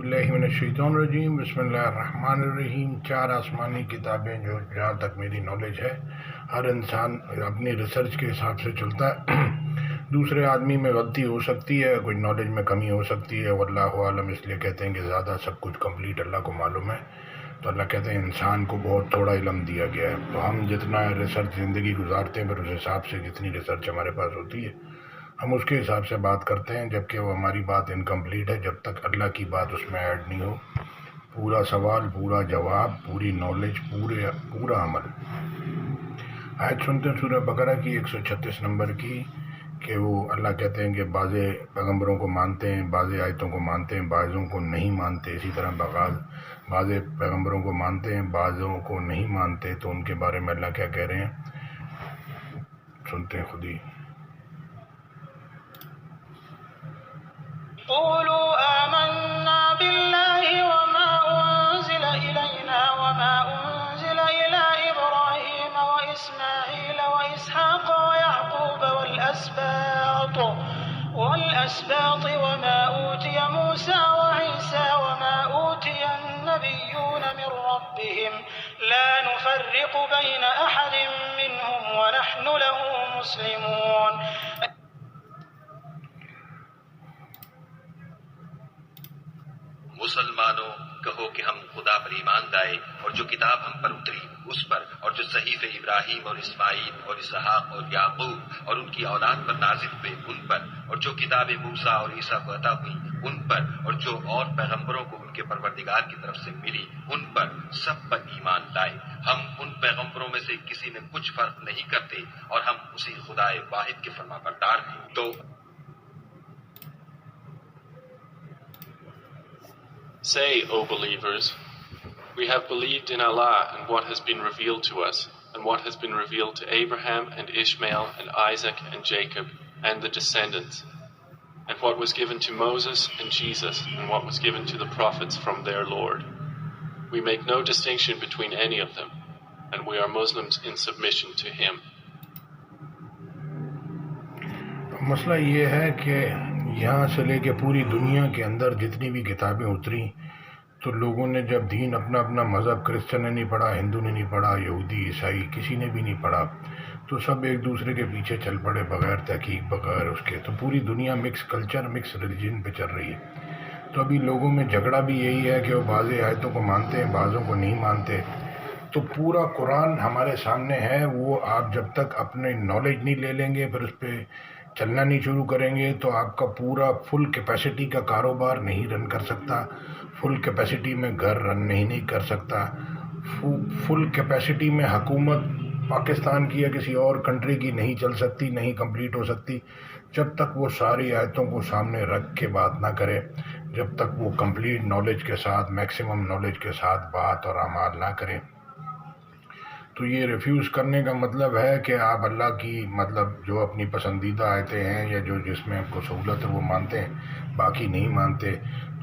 باللہ من الشیطان الرجیم، بسم اللہ الرحمن الرحیم۔ 4 آسمانی کتابیں جو جہاں تک میری نالج ہے ہر انسان اپنی ریسرچ کے حساب سے چلتا ہے۔ دوسرے آدمی میں غلطی ہو سکتی ہے، کوئی نالج میں کمی ہو سکتی ہے، واللہ عالم، اس لیے کہتے ہیں کہ زیادہ سب کچھ کمپلیٹ اللہ کو معلوم ہے۔ تو اللہ کہتے ہیں انسان کو بہت تھوڑا علم دیا گیا ہے، تو ہم جتنا ریسرچ زندگی گزارتے ہیں پھر اس حساب سے جتنی ریسرچ ہمارے پاس ہوتی ہے ہم اس کے حساب سے بات کرتے ہیں، جبکہ وہ ہماری بات انکمپلیٹ ہے جب تک اللہ کی بات اس میں ایڈ نہیں ہو۔ پورا سوال، پورا جواب، پوری نالج، پورا عمل۔ آیت سنتے ہیں سورہ بقرہ کی 136 نمبر کی، کہ وہ اللہ کہتے ہیں کہ بعض پیغمبروں کو مانتے ہیں، بعض آیتوں کو مانتے ہیں، بعضوں کو نہیں مانتے۔ اسی طرح بعض پیغمبروں کو مانتے ہیں، بعضوں کو نہیں مانتے۔ تو ان کے بارے میں اللہ کیا کہہ رہے ہیں سنتے ہیں خود ہی۔ قولوا آمنا بالله وما أنزل إلينا وما أنزل إلى إبراهيم وإسماعيل وإسحاق ويعقوب والأسباط وما أوتي موسى وعيسى وما أوتي النبيون من ربهم لا نفرق بين أحد منهم ونحن له مسلمون۔ مسلمانوں کہو کہ ہم خدا پر ایمان لائے اور جو کتاب ہم پر اتری اس پر، اور جو صحیفے ابراہیم اور اسماعیل اور اسحاق اور یعقوب اور ان کی اولاد پر نازل ہوئے ان پر، اور جو کتاب موسیٰ اور عیسیٰ کو عطا ہوئی ان پر، اور جو اور پیغمبروں کو ان کے پروردگار کی طرف سے ملی ان پر، سب پر ایمان لائے۔ ہم ان پیغمبروں میں سے کسی میں کچھ فرق نہیں کرتے اور ہم اسی خدا واحد کے فرما بردار ہیں۔ تو Say, O believers, we have believed in Allah and what has been revealed to us, and what has been revealed to Abraham and Ishmael and Isaac and Jacob and the descendants, and what was given to Moses and Jesus, and what was given to the prophets from their Lord. We make no distinction between any of them, and we are Muslims in submission to Him. مسئلہ یہ ہے کہ یہاں سے لے کے پوری دنیا کے اندر جتنی بھی کتابیں اتری تو لوگوں نے جب دین اپنا اپنا مذہب، کرسچن نے نہیں پڑھا، ہندو نے نہیں پڑھا، یہودی، عیسائی کسی نے بھی نہیں پڑھا، تو سب ایک دوسرے کے پیچھے چل پڑے بغیر تحقیق، بغیر اس کے۔ تو پوری دنیا مکس کلچر، مکس ریلیجن پہ چل رہی ہے۔ تو ابھی لوگوں میں جھگڑا بھی یہی ہے کہ وہ بعض آیتوں کو مانتے ہیں، بعضوں کو نہیں مانتے۔ تو پورا قرآن ہمارے سامنے ہے، وہ آپ جب تک اپنے نالج نہیں لے لیں گے، پھر اس پہ چلنا نہیں شروع کریں گے تو آپ کا پورا فل کیپیسٹی کا کاروبار نہیں رن کر سکتا، فل کیپیسٹی میں گھر رن نہیں کر سکتا، فل کیپیسٹی میں حکومت پاکستان کی یا کسی اور کنٹری کی نہیں چل سکتی، نہیں کمپلیٹ ہو سکتی جب تک وہ ساری آیتوں کو سامنے رکھ کے بات نہ کرے، جب تک وہ کمپلیٹ نالج کے ساتھ، میکسیمم نالج کے ساتھ بات اور اعمال نہ کرے۔ تو یہ ریفیوز کرنے کا مطلب ہے کہ آپ اللہ کی جو اپنی پسندیدہ آیتیں ہیں یا جس میں آپ کو سہولت ہے وہ مانتے ہیں، باقی نہیں مانتے۔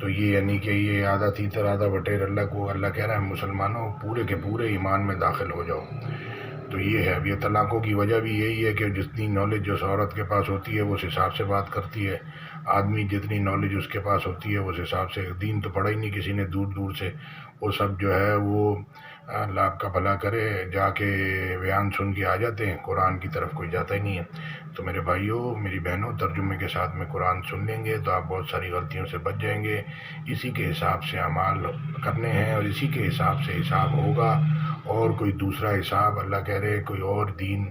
تو یہ یعنی کہ یہ آدھا تیتر آدھا بٹیر اللہ کو اللہ کہہ رہا ہے مسلمانوں پورے کے پورے ایمان میں داخل ہو جاؤ۔ تو یہ ہے، اب یہ طلاقوں کی وجہ بھی یہی ہے کہ جتنی نالج جو عورت کے پاس ہوتی ہے وہ اس حساب سے بات کرتی ہے، آدمی جتنی نالج اس کے پاس ہوتی ہے اس حساب سے۔ دین تو پڑھا ہی نہیں کسی نے دور دور سے، وہ سب جو ہے وہ اللہ آپ کا بھلا کرے جا کے بیان سن کے آ جاتے ہیں، قرآن کی طرف کوئی جاتا ہی نہیں ہے۔ تو میرے بھائیوں، میری بہنوں، ترجمے کے ساتھ میں قرآن سن لیں گے تو آپ بہت ساری غلطیوں سے بچ جائیں گے۔ اسی کے حساب سے اعمال کرنے ہیں اور اسی کے حساب سے حساب ہوگا، اور کوئی دوسرا حساب اللہ کہہ رہے کوئی اور دین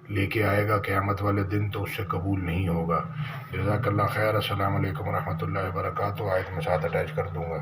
لے کے آئے گا قیامت والے دن تو اس سے قبول نہیں ہوگا۔ جزاک اللہ خیر۔ السلام علیکم ورحمۃ اللہ وبرکاتہ۔ آیت میں ساتھ اٹیچ کر دوں گا۔